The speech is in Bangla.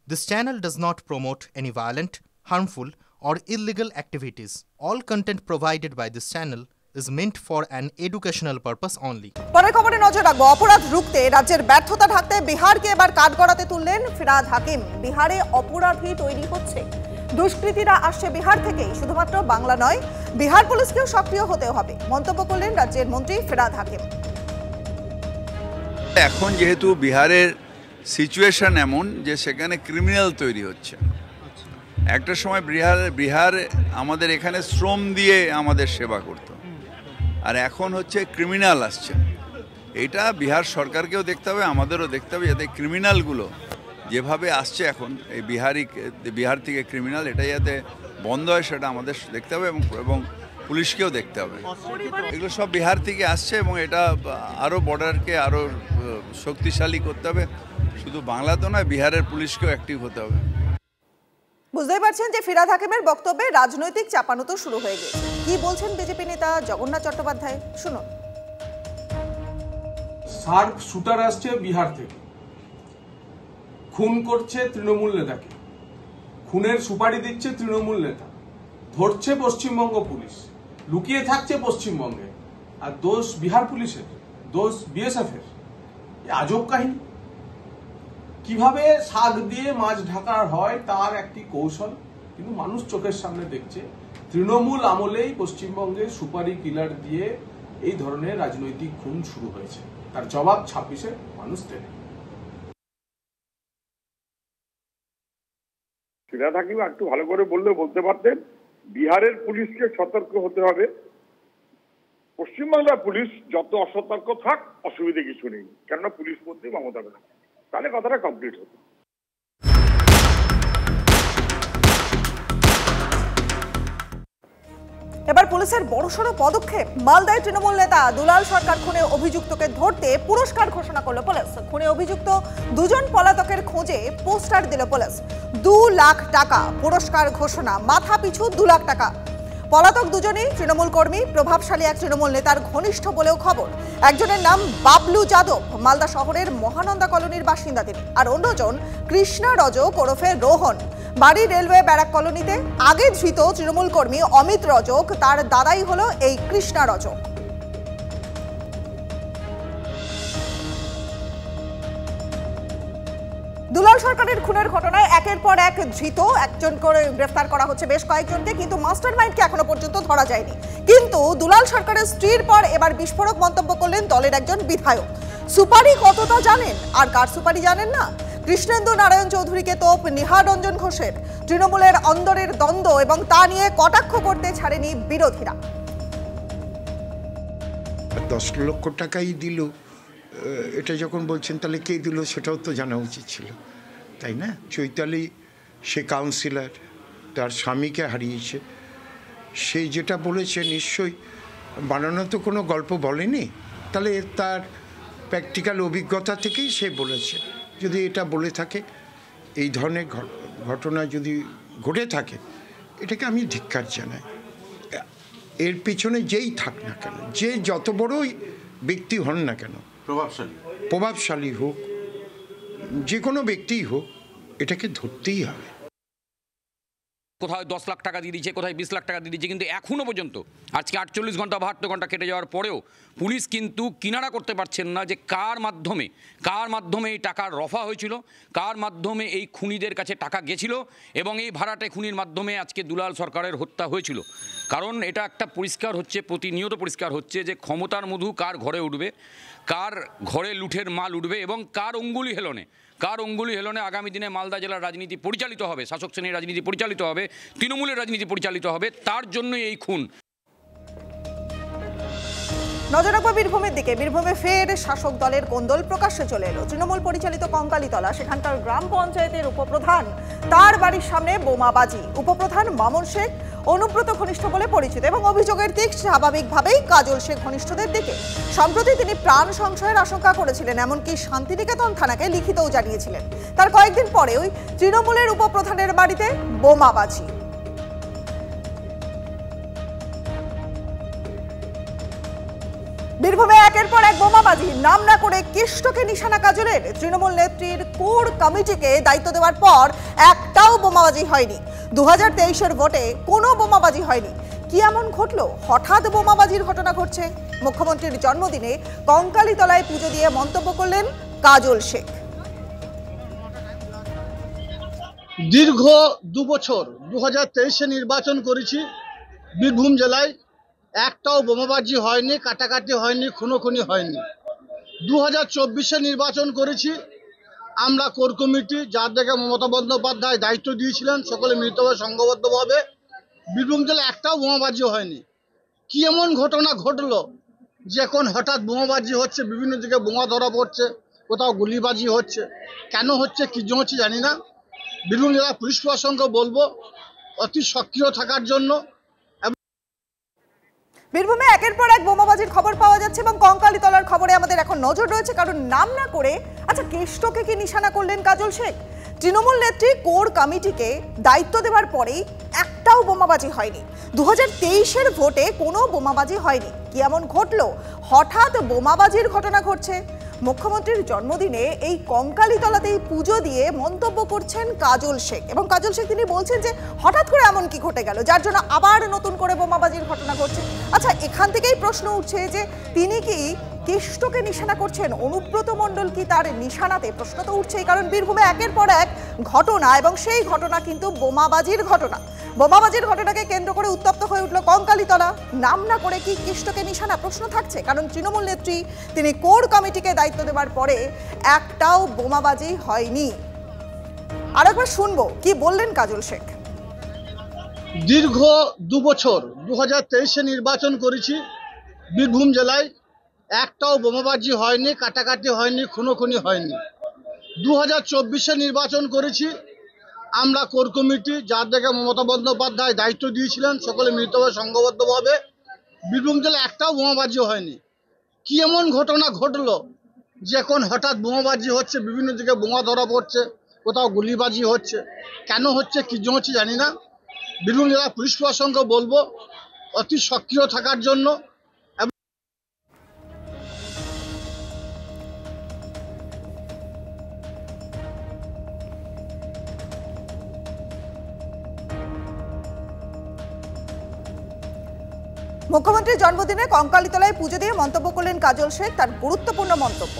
This channel does not promote any violent, harmful, or illegal activities. All content provided by this channel is meant for an educational purpose only. পরের খবরে নজর রাখবো। অপরাধ রুখতে রাজ্যের ব্যর্থতা ঢাকতে বিহারকে এবার কাঠগড়াতে তুললেন ফিরহাদ হাকিম। বিহারে অপরাধী তৈরি হচ্ছে, দুষ্কৃতীরা আসছে বিহার থেকেই। শুধুমাত্র বাংলা নয়, বিহার পুলিশকেও সক্রিয় হতে হবে, মন্তব্য করলেন রাজ্যের মন্ত্রী ফিরহাদ হাকিম। এখন যেহেতু বিহারের সিচুয়েশন এমন যে সেখানে ক্রিমিনাল তৈরি হচ্ছে, একটা সময় বিহার আমাদের এখানে শ্রম দিয়ে আমাদের সেবা করত, আর এখন হচ্ছে ক্রিমিনাল আসছে। এটা বিহার সরকারকেও দেখতে হবে, আমাদেরও দেখতে হবে, যাতে ক্রিমিনালগুলো যেভাবে আসছে এখন এই বিহার থেকে ক্রিমিনাল, এটা যাতে বন্ধ হয় সেটা আমাদের দেখতে হবে এবং পুলিশকেও দেখতে হবে। এগুলো সব বিহার থেকে আসছে এবং এটা আরও বর্ডারকে আরও শক্তিশালী করতে হবে। শুধু বাংলা তো নয়, বিহারের পুলিশকেও অ্যাক্টিভ হতে হবে। বুঝতেই পারছেন যে ফিরহাদ হাকিমের বক্তব্যে রাজনৈতিক চাপানো তো শুরু হয়ে গেছে। কি বলছেন বিজেপি নেতা জগন্নাথ চট্টোপাধ্যায়, শুনুন। শার্প শুটার আসছে বিহার থেকে, খুন করছে তৃণমূল নেতাকে, খুনের সুপারি দিচ্ছে তৃণমূল নেতা, ধরছে পশ্চিমবঙ্গ পুলিশ, লুকিয়ে থাকছে পশ্চিমবঙ্গে, আর দোষ বিহার পুলিশের, দোষ বিএসএফ এর। আজব কাহিনী। কিভাবে শাক দিয়ে মাছ ঢাকা হয় তার একটি কৌশল, কিন্তু মানুষ চোখের সামনে দেখছে। তৃণমূল আমলেই পশ্চিমবঙ্গে সুপারি কিলার দিয়ে এই ধরনের রাজনৈতিক খুন শুরু হয়েছে। তার জবাব 26-এ মানুষ দেবে। ফিরহাদ হাকিম একটু ভালো করে বলতে পারতেন, বিহারের পুলিশকে সতর্ক হতে হবে। পশ্চিমবাংলার পুলিশ যত অসতর্ক থাক অসুবিধে কিছু নেই, কেননা পুলিশ মন্ত্রী মমতা ব্যানার্জি, তাহলে কথাটা কমপ্লিট হতো। এবার পুলিশের বড়সড় পদক্ষেপ। মালদায় তৃণমূল নেতা দুলাল সরকার খুনে অভিযুক্তকে ধরতে পুরস্কার ঘোষণা করল পুলিশ। খুনে অভিযুক্ত দুজন পলাতকের খোঁজে পোস্টার দিল পুলিশ। 2 লাখ টাকা পুরস্কার ঘোষণা, মাথা পিছু 2 লাখ টাকা। পলাতক দুজনেই তৃণমূল কর্মী, প্রভাবশালী এক তৃণমূল নেতার ঘনিষ্ঠ বলেও খবর। একজনের নাম বাবলু যাদব, মালদা শহরের মহানন্দা কলোনির বাসিন্দা তিনি, আর অন্যজন কৃষ্ণা রজক ওরফে রোহন, বাড়ি রেলওয়ে ব্যারাক কলোনিতে। আগে ধৃত তৃণমূল কর্মী অমিত রজক, তার দাদাই হলো এই কৃষ্ণা রজক। দুলাল সরকারের খুনের ঘটনায় একের পর এক ধৃত, একজন করে গ্রেফতার করা হচ্ছে বেশ কয়েকজনকে, কিন্তু মাস্টারমাইন্ডকে এখনো পর্যন্ত ধরা যায়নি। কিন্তু দুলাল সরকারের স্ত্রীর পর এবার বিস্ফোরক মন্তব্য করলেন দলের একজন বিধায়ক। সুপারি কতটা জানেন, আর কার সুপারি জানেন না? কৃষ্ণেন্দু নারায়ণ চৌধুরীকে তোপ নিহার রঞ্জন ঘোষের। তৃণমূলের অন্দরের দ্বন্দ্ব এবং তা নিয়ে কটাক্ষ করতে ছাড়েনি বিরোধীরা। 10 লক্ষ টাকাই দিল, এটা যখন বলছেন তাহলে কে দিল সেটাও তো জানা উচিত ছিল, তাই না? চৈতালি সে কাউন্সিলর, তার স্বামীকে হারিয়েছে, সে যেটা বলেছে নিশ্চয়ই বানানো তো কোনো গল্প বলেনি, তাহলে তার প্র্যাকটিক্যাল অভিজ্ঞতা থেকেই সে বলেছে। যদি এটা বলে থাকে, এই ধরনের ঘটনা যদি ঘটে থাকে, এটাকে আমি ধিক্কার জানাই। এর পিছনে যেই থাক না কেন, যে যত বড়ই ব্যক্তি হন না কেন, প্রভাবশালী হোক, যে কোনো ব্যক্তিই হোক, এটাকে ধরতেই হবে। কোথায় 10 লাখ টাকা দিয়ে দিচ্ছে, কোথায় 20 লাখ টাকা দিয়ে দিচ্ছে, কিন্তু এখনও পর্যন্ত আজকে 48 ঘন্টা 72 ঘন্টা কেটে যাওয়ার পরেও পুলিশ কিন্তু কিনারা করতে পারছেন না যে কার মাধ্যমে এই টাকার রফা হয়েছিল, কার মাধ্যমে এই খুনিদের কাছে টাকা গেছিল, এবং এই ভাড়াটে খুনির মাধ্যমে আজকে দুলাল সরকারের হত্যা হয়েছিল। কারণ এটা একটা পরিষ্কার হচ্ছে, প্রতিনিয়ত পরিষ্কার হচ্ছে যে ক্ষমতার মধু কার ঘরে উঠবে, কার ঘরে লুঠের মাল উঠবে, এবং কার অঙ্গুলি হেলনে আগামী দিনে মালদা জেলার রাজনীতি পরিচালিত হবে, শাসক শ্রেণীর রাজনীতি পরিচালিত হবে, তৃণমূলের রাজনীতি পরিচালিত হবে, তার জন্যই এই খুন। নজর রাখবো বীরভূমের দিকে। বীরভূমে ফের শাসক দলের কোন্দল প্রকাশ্যে চলে এলো। তৃণমূল পরিচালিত কঙ্কালীতলা, সেখানকার গ্রাম পঞ্চায়েতের উপপ্রধান, তার বাড়ির সামনে বোমাবাজি। উপপ্রধান মামুন শেখ অনুব্রত ঘনিষ্ঠ বলে পরিচিত, এবং অভিযোগের দিক স্বাভাবিকভাবেই কাজল শেখ ঘনিষ্ঠদের দিকে। সম্প্রতি তিনি প্রাণ সংশয়ের আশঙ্কা করেছিলেন, এমনকি শান্তিনিকেতন থানাকে লিখিতও জানিয়েছিলেন। তার কয়েকদিন পরেই তৃণমূলের উপপ্রধানের বাড়িতে বোমাবাজি। বীরভূমে একের পর এক বোমাবাজি, নাম না করে কেষ্টকে নিশানা কাজলের। তৃণমূল নেত্রীর কোর কমিটিকে দায়িত্ব দেওয়ার পর একটাও বোমাবাজি হয়নি। 2023-এর ভোটে কোনো বোমাবাজি হয়নি। কি এমন ঘটলো? হঠাৎ বোমাবাজির ঘটনা ঘটছে। মুখ্যমন্ত্রীর জন্মদিনে কঙ্কালীতলায় পুজো দিয়ে মন্তব্য করলেন কাজল শেখ। দীর্ঘ 2 বছর 2023-এ নির্বাচন করেছি, বীরভূম জেলায় একটাও বোমাবাজি হয়নি, কাটাকাটি হয়নি, খুনোখুনি হয়নি। 2024-এ নির্বাচন করেছি আমরা কোর কমিটি, যার থেকে মমতা বন্দ্যোপাধ্যায় দায়িত্ব দিয়েছিলেন, সকলে মিলিতভাবে সংঘবদ্ধভাবে। বীরভূম জেলায় একটাও বোমাবাজি হয়নি। কি এমন ঘটনা ঘটলো যে এখন হঠাৎ বোমাবাজি হচ্ছে, বিভিন্ন দিকে বোমা ধরা পড়ছে, কোথাও গুলিবাজি হচ্ছে? কেন হচ্ছে, কি জন্য হচ্ছে জানি না। বীরভূম জেলা পুলিশ প্রশাসনকে বলবো অতি সক্রিয় থাকার জন্য। বীরভূমে একের পর এক বোমাবাজির খবর পাওয়া যাচ্ছে এবং কঙ্কালীতলার খবরে আমাদের এখন নজর রয়েছে, কারণ নাম না করে কেষ্টকে কি নিশানা করলেন কাজল শেখ? তৃণমূল নেত্রী কোর কমিটিকে দায়িত্ব দেওয়ার পরেই একটাও বোমাবাজি হয়নি। 2023-এর ভোটে কোনো বোমাবাজি হয়নি। কি এমন ঘটলো? হঠাৎ বোমাবাজির ঘটনা ঘটছে। মুখ্যমন্ত্রীর জন্মদিনে এই কঙ্কালীতলাতেই পুজো দিয়ে মন্তব্য করছেন কাজল শেখ, এবং কাজল শেখ তিনি বলছেন যে হঠাৎ করে এমন কি ঘটে গেল যার জন্য আবার নতুন করে বোমাবাজির ঘটনা ঘটছে। আচ্ছা, এখান থেকেই প্রশ্ন উঠছে যে তিনি কি কেষ্টকে নিশানা করছেন? অনুব্রত মণ্ডল কি তার নিশানাতে? প্রশ্ন তো উঠছেই, কারণ বীরভূমে একের পর এক ঘটনা, এবং সেই ঘটনা কিন্তু বোমাবাজির ঘটনা। বোমাবাজির ঘটনাকে কেন্দ্র করে উত্তপ্ত হয়ে উঠল কঙ্কালীতলা। নাম না করে কি কেষ্টকে নিশানা? প্রশ্ন থাকছে, কারণ তৃণমূল নেত্রী তিনি কোর কমিটিকে দায়িত্ব দেওয়ার পরে একটাও বোমাবাজি হয়নি। আরেকবার শুনবো কি বললেন কাজল শেখ। দীর্ঘ 2 বছর 2023-এ নির্বাচন করেছি, বীরভূম জেলায় একটাও বোমাবাজি হয়নি, কাটাকাটি হয়নি, খুনোখুনি হয়নি। 2024-এ নির্বাচন করেছি আমরা কোর কমিটি, যার থেকে মমতা বন্দ্যোপাধ্যায় দায়িত্ব দিয়েছিলেন, সকলে মিলিতভাবে সংঘবদ্ধভাবে। বীরভূম জেলায় একটাও বোমাবাজি হয়নি। কি এমন ঘটনা ঘটলো যে এখন হঠাৎ বোমাবাজি হচ্ছে, বিভিন্ন দিকে বোমা ধরা পড়ছে, কোথাও গুলিবাজি হচ্ছে? কেন হচ্ছে, কি জন্য হচ্ছে জানি না। বীরভূম জেলা পুলিশ প্রশাসনকে বলবো অতি সক্রিয় থাকার জন্য। মুখ্যমন্ত্রীর জন্মদিনে কঙ্কালীতলায় পুজো দিয়ে মন্তব্য করলেন কাজল শেখ। তার গুরুত্বপূর্ণ মন্তব্য।